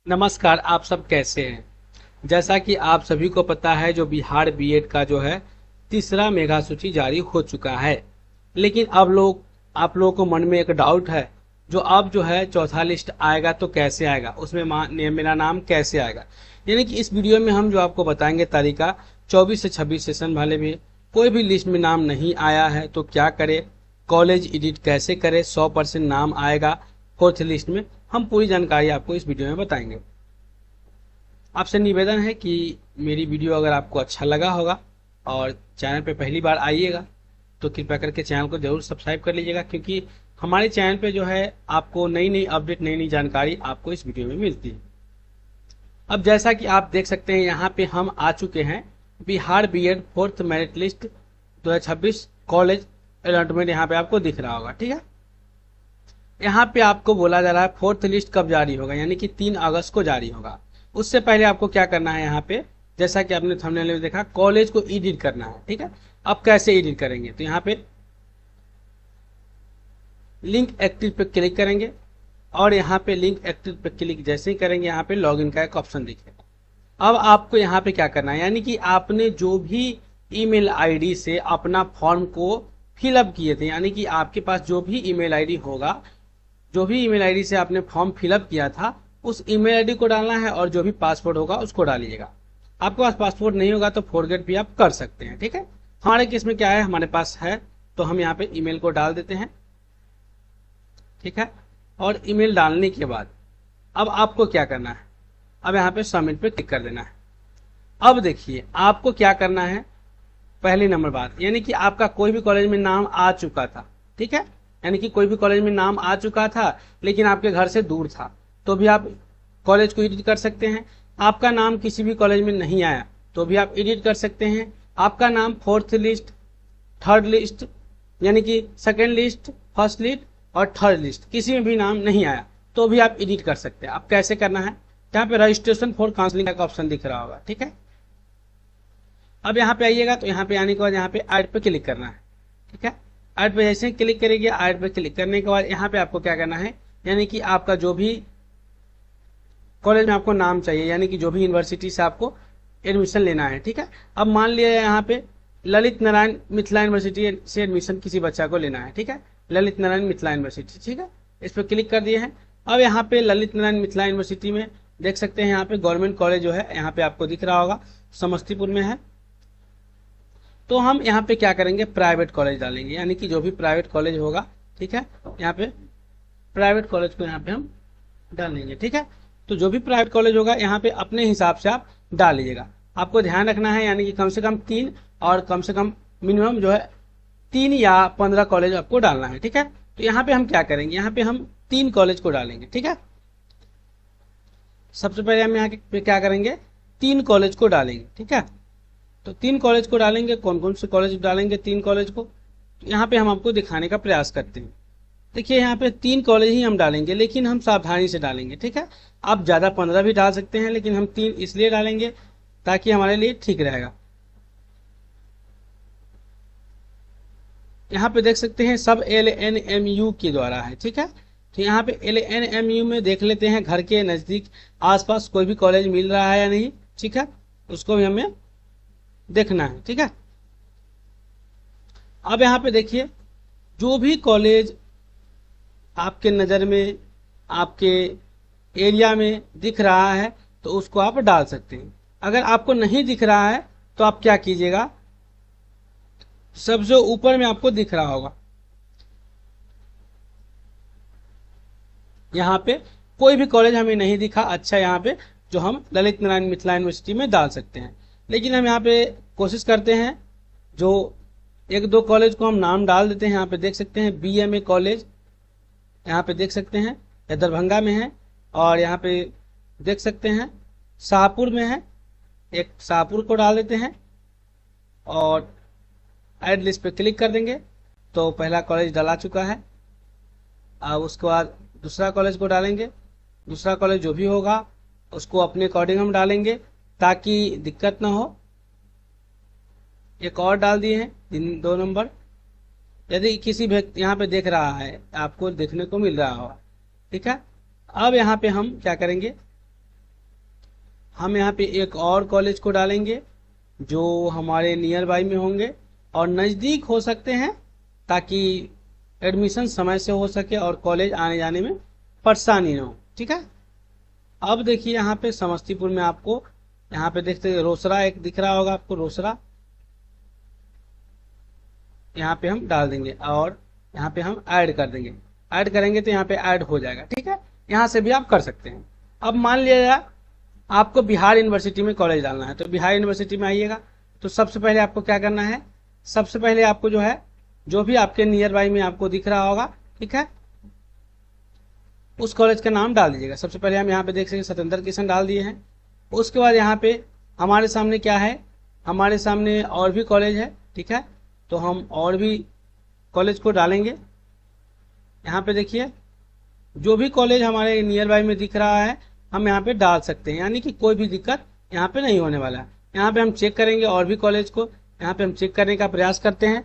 नमस्कार। आप सब कैसे हैं? जैसा कि आप सभी को पता है, जो बिहार बीएड का जो है तीसरा मेगा सूची जारी हो चुका है। लेकिन अब आप लोगों को मन में एक डाउट है, जो अब जो है चौथा लिस्ट आएगा तो कैसे आएगा, उसमें मेरा नाम कैसे आएगा। यानी कि इस वीडियो में हम जो आपको बताएंगे तरीका, 24 से 26 सेशन वाले में कोई भी लिस्ट में नाम नहीं आया है तो क्या करे, कॉलेज एडिट कैसे करे, 100% नाम आएगा फोर्थ लिस्ट में, हम पूरी जानकारी आपको इस वीडियो में बताएंगे। आपसे निवेदन है कि मेरी वीडियो अगर आपको अच्छा लगा होगा और चैनल पे पहली बार आइएगा तो कृपया करके चैनल को जरूर सब्सक्राइब कर लीजिएगा, क्योंकि हमारे चैनल पे जो है आपको नई नई अपडेट, नई नई जानकारी आपको इस वीडियो में मिलती है। अब जैसा कि आप देख सकते हैं, यहाँ पे हम आ चुके हैं Bihar B Ed fourth merit list 2026 college allotment. यहाँ पे आपको दिख रहा होगा, ठीक है। यहाँ पे आपको बोला जा रहा है फोर्थ लिस्ट कब जारी होगा, यानी कि 3 अगस्त को जारी होगा। उससे पहले आपको क्या करना है, यहाँ पे जैसा कि आपने थंबनेल में देखा, कॉलेज को एडिट करना है, ठीक है। अब कैसे एडिट करेंगे, तो यहाँ पे लिंक एक्टिव पे क्लिक करेंगे और यहाँ पे लिंक एक्टिव पे क्लिक जैसे ही करेंगे, यहाँ पे लॉगिन का एक ऑप्शन दिखेगा। अब आपको यहाँ पे क्या करना है, यानी कि आपने जो भी ईमेल आईडी से अपना फॉर्म को फिलअप किए थे, यानी कि आपके पास जो भी ईमेल आईडी होगा, जो भी ईमेल आईडी से आपने फॉर्म फिलअप किया था, उस ईमेल आईडी को डालना है और जो भी पासपोर्ट होगा उसको डालिएगा। आपके पास पासपोर्ट नहीं होगा तो फॉरगेट भी आप कर सकते हैं, ठीक है। हमारे केस में क्या है, हमारे पास है तो हम यहाँ पे ईमेल को डाल देते हैं, ठीक है। और ईमेल डालने के बाद अब आपको क्या करना है, अब यहाँ पे सबमिट पे क्लिक कर देना है। अब देखिए आपको क्या करना है, पहली नंबर बात, यानी कि आपका कोई भी कॉलेज में नाम आ चुका था, ठीक है। यानी कि कोई भी कॉलेज में नाम आ चुका था लेकिन आपके घर से दूर था, तो भी आप कॉलेज को एडिट कर सकते हैं। आपका नाम किसी भी कॉलेज में नहीं आया तो भी आप एडिट कर सकते हैं। आपका नाम फोर्थ लिस्ट, थर्ड लिस्ट, यानी कि सेकेंड लिस्ट, फर्स्ट लिस्ट और थर्ड लिस्ट, किसी में भी नाम नहीं आया तो भी आप एडिट कर सकते हैं। अब कैसे करना है, यहाँ पे रजिस्ट्रेशन फॉर काउंसलिंग का ऑप्शन दिख रहा होगा, ठीक है। अब यहाँ पे आइएगा तो यहाँ पे आने के बाद यहाँ पे ऐड पे क्लिक करना है, ठीक है। ऐड पे जैसे क्लिक करेंगे, ऐड पे क्लिक करने के बाद यहाँ पे आपको क्या करना है, यानी कि आपका जो भी कॉलेज में आपको नाम चाहिए, यानी कि जो भी यूनिवर्सिटी से आपको एडमिशन लेना है, ठीक है। अब मान लिया यहाँ पे ललित नारायण मिथिला यूनिवर्सिटी से एडमिशन किसी बच्चा को लेना है, ठीक है। ललित नारायण मिथिला यूनिवर्सिटी, ठीक है। इस पर क्लिक कर दिए हैं। अब यहाँ पे ललित नारायण मिथिला यूनिवर्सिटी में देख सकते हैं, यहाँ पे गवर्नमेंट कॉलेज जो है यहाँ पे आपको दिख रहा होगा, समस्तीपुर में है। तो हम यहाँ पे क्या करेंगे, प्राइवेट कॉलेज डालेंगे, यानी कि जो भी प्राइवेट कॉलेज होगा, ठीक है। यहाँ पे प्राइवेट कॉलेज को यहाँ पे हम डालेंगे, ठीक है। तो जो भी प्राइवेट कॉलेज होगा यहाँ पे अपने हिसाब से आप डाल लीजिएगा। आपको ध्यान रखना है, यानी कि कम से कम 3 और कम से कम मिनिमम जो है 3 या 15 कॉलेज आपको डालना है, ठीक है। तो यहाँ पे हम क्या करेंगे, यहाँ पे हम 3 कॉलेज को डालेंगे, ठीक है। सबसे पहले हम यहाँ पे क्या करेंगे, 3 कॉलेज को डालेंगे, ठीक है। तो 3 कॉलेज को डालेंगे, कौन कौन से कॉलेज डालेंगे 3 कॉलेज को, तो यहाँ पे हम आपको दिखाने का प्रयास करते हैं। देखिए यहाँ पे 3 कॉलेज ही हम डालेंगे, लेकिन हम सावधानी से डालेंगे, ठीक है। आप ज़्यादा 15 भी डाल सकते हैं, लेकिन हम 3 इसलिए डालेंगे ताकि हमारे लिए ठीक रहेगा। यहाँ पे देख सकते हैं सब LNMU के द्वारा है, ठीक है। तो यहाँ पे LNMU में देख लेते हैं घर के नज़दीक आसपास कोई भी कॉलेज मिल रहा है या नहीं, ठीक है। उसको भी हमें देखना है, ठीक है। अब यहाँ पे देखिए, जो भी कॉलेज आपके नज़र में, आपके एरिया में दिख रहा है तो उसको आप डाल सकते हैं। अगर आपको नहीं दिख रहा है तो आप क्या कीजिएगा, सबसे ऊपर में आपको दिख रहा होगा, यहाँ पे कोई भी कॉलेज हमें नहीं दिखा, अच्छा यहाँ पे जो हम ललित नारायण मिथिला यूनिवर्सिटी में डाल सकते हैं। लेकिन हम यहाँ पे कोशिश करते हैं, जो 1-2 कॉलेज को हम नाम डाल देते हैं। यहाँ पे देख सकते हैं BMA कॉलेज, यहाँ पे देख सकते हैं ये दरभंगा में है, और यहाँ पे देख सकते हैं शाहपुर में है, एक शाहपुर को डाल देते हैं और ऐड लिस्ट पे क्लिक कर देंगे तो पहला कॉलेज डाला चुका है। अब उसके बाद दूसरा कॉलेज को डालेंगे, दूसरा कॉलेज जो भी होगा उसको अपने अकॉर्डिंग हम डालेंगे ताकि दिक्कत ना हो। एक और डाल दिए हैं 2 नंबर। यदि किसी व्यक्ति यहाँ पे देख रहा है, आपको देखने को मिल रहा होगा, ठीक है। अब यहाँ पे हम क्या करेंगे, हम यहाँ पे एक और कॉलेज को डालेंगे जो हमारे नियर बाई में होंगे और नज़दीक हो सकते हैं, ताकि एडमिशन समय से हो सके और कॉलेज आने जाने में परेशानी ना हो। ठीक है, अब देखिए यहाँ पे समस्तीपुर में आपको यहाँ पे देखते हैं रोसड़ा एक दिख रहा होगा आपको, रोसड़ा यहाँ पे हम डाल देंगे और यहाँ पे हम ऐड कर देंगे। ऐड करेंगे तो यहाँ पे ऐड हो जाएगा। ठीक है, यहाँ से भी आप कर सकते हैं। अब मान लिया आपको बिहार यूनिवर्सिटी में कॉलेज डालना है, तो बिहार यूनिवर्सिटी में आइएगा। तो सबसे पहले आपको क्या करना है, सबसे पहले आपको जो है जो भी आपके नियर बाई में आपको दिख रहा होगा, ठीक है, उस कॉलेज का नाम डाल दीजिएगा। सबसे पहले हम यहाँ पे देख सकते सत्येंद्र किशन डाल दिए हैं। उसके बाद यहाँ पे हमारे सामने क्या है, हमारे सामने और भी कॉलेज है। ठीक है, तो हम और भी कॉलेज को डालेंगे। यहाँ पे देखिए जो भी कॉलेज हमारे नियर बाई में दिख रहा है हम यहाँ पे डाल सकते हैं, यानी कि कोई भी दिक्कत यहाँ पे नहीं होने वाला है। यहाँ पे हम चेक करेंगे और भी कॉलेज को, यहाँ पे हम चेक करने का प्रयास करते हैं।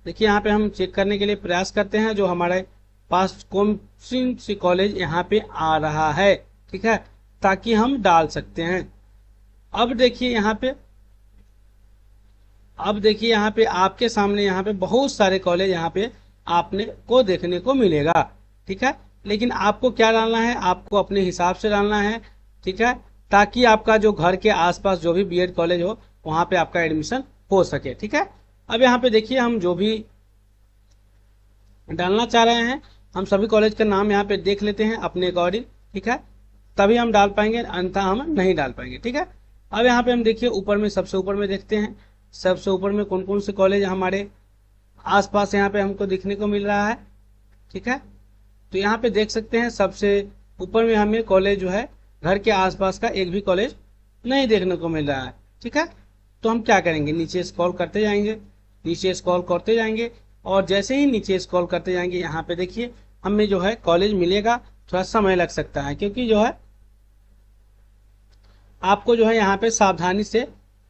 देखिए यहाँ पे हम चेक करने के लिए प्रयास करते हैं जो हमारे पास कौन सी कॉलेज यहाँ पे आ रहा है। ठीक है, ताकि हम डाल सकते हैं। अब देखिए यहाँ पे आपके सामने यहाँ पे बहुत सारे कॉलेज यहाँ पे आपने को देखने को मिलेगा। ठीक है, लेकिन आपको क्या डालना है, आपको अपने हिसाब से डालना है। ठीक है, ताकि आपका जो घर के आसपास जो भी बीएड कॉलेज हो वहां पे आपका एडमिशन हो सके। ठीक है, अब यहाँ पे देखिए हम जो भी डालना चाह रहे हैं हम सभी कॉलेज का नाम यहाँ पे देख लेते हैं अपने अकॉर्डिंग। ठीक है, तभी हम डाल पाएंगे, अन्यथा हम नहीं डाल पाएंगे। ठीक है, अब यहाँ पे हम देखिए ऊपर में सबसे ऊपर में देखते हैं, सबसे ऊपर में कौन कौन से कॉलेज हमारे आसपास यहाँ पे हमको दिखने को मिल रहा है। ठीक है, तो यहाँ पे देख सकते हैं सबसे ऊपर में हमें कॉलेज जो है घर के आसपास का एक भी कॉलेज नहीं देखने को मिल रहा है। ठीक है, तो हम क्या करेंगे, नीचे स्क्रॉल करते जाएंगे, नीचे स्क्रॉल करते जाएंगे और जैसे ही नीचे स्क्रॉल करते जाएंगे यहाँ पे देखिए हमें जो है कॉलेज मिलेगा। थोड़ा समय लग सकता है क्योंकि जो है आपको जो है यहाँ पे सावधानी से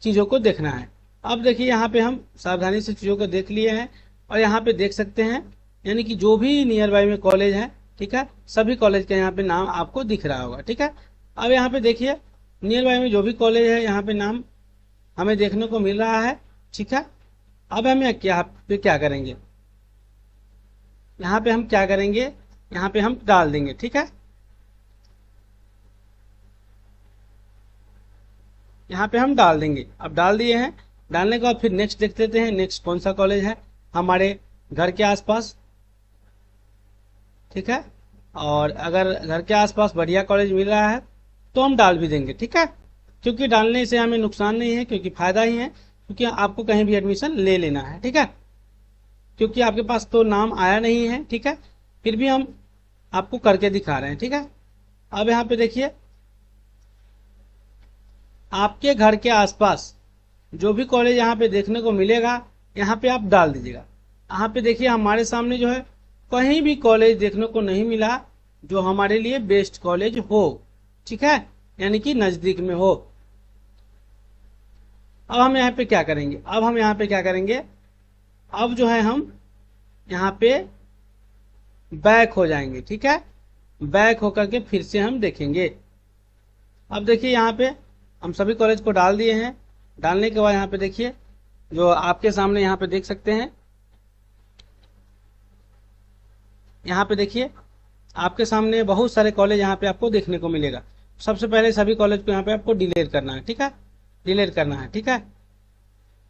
चीज़ों को देखना है। अब देखिए यहाँ पे हम सावधानी से चीज़ों को देख लिए हैं और यहाँ पे देख सकते हैं यानी कि जो भी नियर बाई में कॉलेज है, ठीक है, सभी कॉलेज का यहाँ पे नाम आपको दिख रहा होगा। ठीक है, अब यहाँ पे देखिए नियर बाई में जो भी कॉलेज है यहाँ पे नाम हमें देखने को मिल रहा है। ठीक है, अब हम क्या करेंगे, यहाँ पे हम क्या करेंगे, यहाँ पे हम डाल देंगे। ठीक है, यहाँ पे हम डाल देंगे। अब डाल दिए हैं, डालने के बाद फिर नेक्स्ट देख लेते हैं नेक्स्ट कौन सा कॉलेज है हमारे घर के आसपास। ठीक है, और अगर घर के आसपास बढ़िया कॉलेज मिल रहा है तो हम डाल भी देंगे। ठीक है, क्योंकि डालने से हमें नुकसान नहीं है, क्योंकि फायदा ही है, क्योंकि आपको कहीं भी एडमिशन ले लेना है। ठीक है, क्योंकि आपके पास तो नाम आया नहीं है। ठीक है, फिर भी हम आपको करके दिखा रहे हैं। ठीक है, अब यहाँ पे देखिए आपके घर के आसपास जो भी कॉलेज यहाँ पे देखने को मिलेगा यहाँ पे आप डाल दीजिएगा। यहाँ पे देखिए हमारे सामने जो है कहीं भी कॉलेज देखने को नहीं मिला जो हमारे लिए बेस्ट कॉलेज हो। ठीक है, यानी कि नजदीक में हो। अब हम यहाँ पे क्या करेंगे, अब जो है हम यहाँ पे बैक हो जाएंगे। ठीक है, बैक होकर के फिर से हम देखेंगे। अब देखिए यहाँ पे हम सभी कॉलेज को डाल दिए हैं। डालने के बाद यहाँ पे देखिए जो आपके सामने यहाँ पे देख सकते हैं, यहाँ पे देखिए आपके सामने बहुत सारे कॉलेज यहाँ पे आपको देखने को मिलेगा। सबसे पहले सभी कॉलेज को यहाँ पे आपको डिलीट करना है। ठीक है, डिलीट करना है। ठीक है,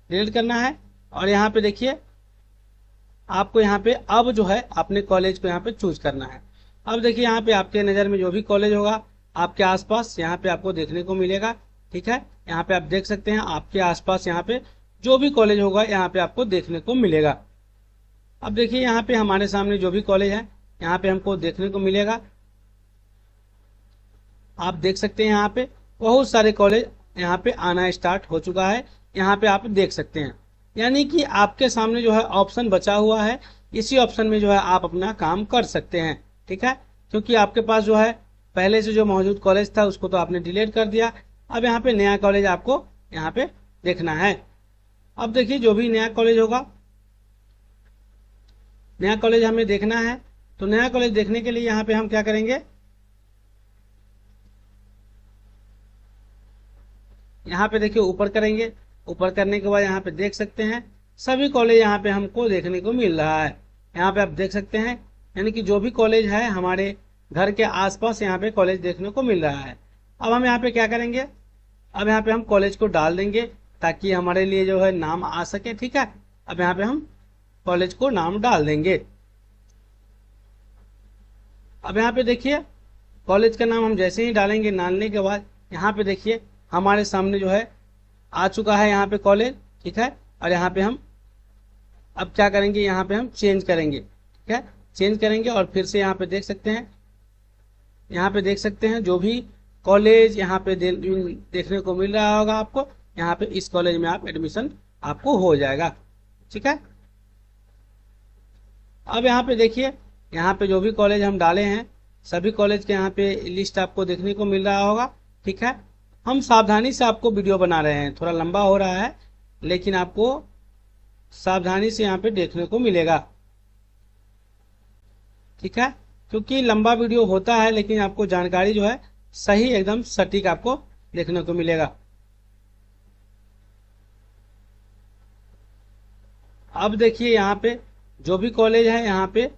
डिलीट करना है और यहाँ पे देखिए आपको यहाँ पे अब जो है अपने कॉलेज को यहाँ पे चूज करना है। अब देखिए यहाँ पे आपके नज़र में जो भी कॉलेज होगा आपके आसपास यहाँ पे आपको देखने को मिलेगा। ठीक है, यहाँ पे आप देख सकते हैं आपके आसपास यहाँ पे जो भी कॉलेज होगा यहाँ पे आपको देखने को मिलेगा। अब देखिए यहाँ पे हमारे सामने जो भी कॉलेज है यहाँ पे हमको देखने को मिलेगा। आप देख सकते हैं यहाँ पे बहुत सारे कॉलेज यहाँ पे आना स्टार्ट हो चुका है। यहाँ पे आप देख सकते हैं, यानी कि आपके सामने जो है ऑप्शन बचा हुआ है, इसी ऑप्शन में जो है आप अपना काम कर सकते हैं। ठीक है, क्योंकि आपके पास जो है पहले से जो मौजूद कॉलेज था उसको तो आपने डिलीट कर दिया। अब यहाँ पे नया कॉलेज आपको यहाँ पे देखना है। अब देखिए जो भी नया कॉलेज होगा, नया कॉलेज हमें देखना है, तो नया कॉलेज देखने के लिए यहाँ पे हम क्या करेंगे, यहाँ पे देखिए ऊपर करेंगे। ऊपर करने के बाद यहाँ पे देख सकते हैं सभी कॉलेज यहाँ पे हमको देखने को मिल रहा है। यहाँ पे आप देख सकते हैं यानी कि जो भी कॉलेज है हमारे घर के आसपास यहाँ पे कॉलेज देखने को मिल रहा है। अब हम यहाँ पे क्या करेंगे, अब यहाँ पे हम कॉलेज को डाल देंगे ताकि हमारे लिए जो है नाम आ सके। ठीक है, अब यहाँ पे हम कॉलेज को नाम डाल देंगे। अब यहाँ पे देखिए कॉलेज का नाम हम जैसे ही डालेंगे, डालने के बाद यहाँ पे देखिए हमारे सामने जो है आ चुका है यहाँ पे कॉलेज। ठीक है, और यहाँ पे हम अब क्या करेंगे, यहाँ पे हम चेंज करेंगे। ठीक है, चेंज करेंगे और फिर से यहाँ पे देख सकते हैं, यहाँ पे देख सकते हैं जो भी कॉलेज यहाँ पे देखने को मिल रहा होगा आपको, यहाँ पे इस कॉलेज में आप एडमिशन आपको हो जाएगा। ठीक है, अब यहाँ पे देखिए यहाँ पे जो भी कॉलेज हम डाले हैं सभी कॉलेज के यहाँ पे लिस्ट आपको देखने को मिल रहा होगा। ठीक है, हम सावधानी से आपको वीडियो बना रहे हैं, थोड़ा लंबा हो रहा है लेकिन आपको सावधानी से यहाँ पे देखने को मिलेगा। ठीक है, क्योंकि लंबा वीडियो होता है लेकिन आपको जानकारी जो है सही एकदम सटीक आपको देखने को मिलेगा। अब देखिए यहाँ पे जो भी कॉलेज है यहाँ पे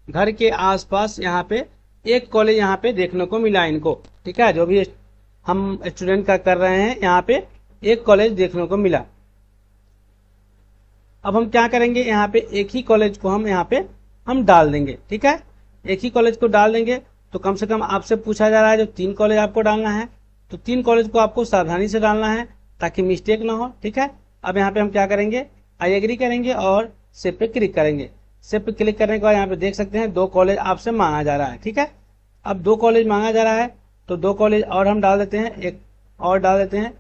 घर के आसपास यहाँ पे एक कॉलेज यहाँ पे देखने को मिला इनको। ठीक है, जो भी हम स्टूडेंट का कर रहे हैं यहाँ पे एक कॉलेज देखने को मिला। अब हम क्या करेंगे, यहाँ पे एक ही कॉलेज को हम यहाँ पे हम डाल देंगे। ठीक है, एक ही कॉलेज को डाल देंगे तो कम से कम आपसे पूछा जा रहा है जो 3 कॉलेज आपको डालना है, तो 3 कॉलेज को आपको सावधानी से डालना है ताकि मिस्टेक ना हो। ठीक है, अब यहाँ पे हम क्या करेंगे, आई एग्री करेंगे और सेव पे क्लिक करेंगे। सेव पे क्लिक करने के बाद यहाँ पे देख सकते हैं 2 कॉलेज आपसे मांगा जा रहा है। ठीक है, अब 2 कॉलेज मांगा जा रहा है तो 2 कॉलेज और हम डाल देते हैं, एक और डाल देते हैं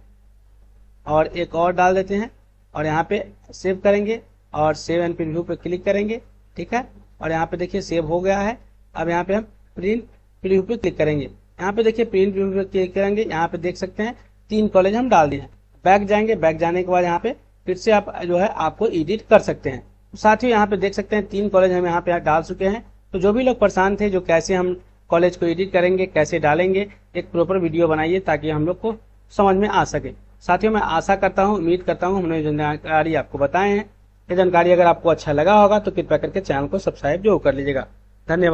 और एक और डाल देते हैं और यहाँ पे सेव करेंगे और सेव एंड प्रीव्यू पे क्लिक करेंगे। ठीक है, और यहाँ पे देखिए सेव हो गया है। अब यहाँ पे हम प्रिंट प्रीव्यू पे क्लिक करेंगे। यहाँ पे देखिए प्रिंट प्रीव्यू पे क्लिक करेंगे, यहाँ पे देख सकते हैं 3 कॉलेज हम डाल दिए हैं। बैक जाएंगे, बैक जाने के बाद यहाँ पे फिर से आप जो है आपको एडिट कर सकते हैं। साथ ही यहाँ पे देख सकते हैं 3 कॉलेज हम यहाँ पे डाल चुके हैं। तो जो भी लोग परेशान थे जो कैसे हम कॉलेज को एडिट करेंगे, कैसे डालेंगे, एक प्रॉपर वीडियो बनाइए ताकि हम लोग को समझ में आ सके। साथियों मैं आशा करता हूँ, उम्मीद करता हूँ हमने जो जानकारी आपको बताए हैं, ये जानकारी अगर आपको अच्छा लगा होगा तो कृपया करके चैनल को सब्सक्राइब जरूर कर लीजिएगा। धन्यवाद।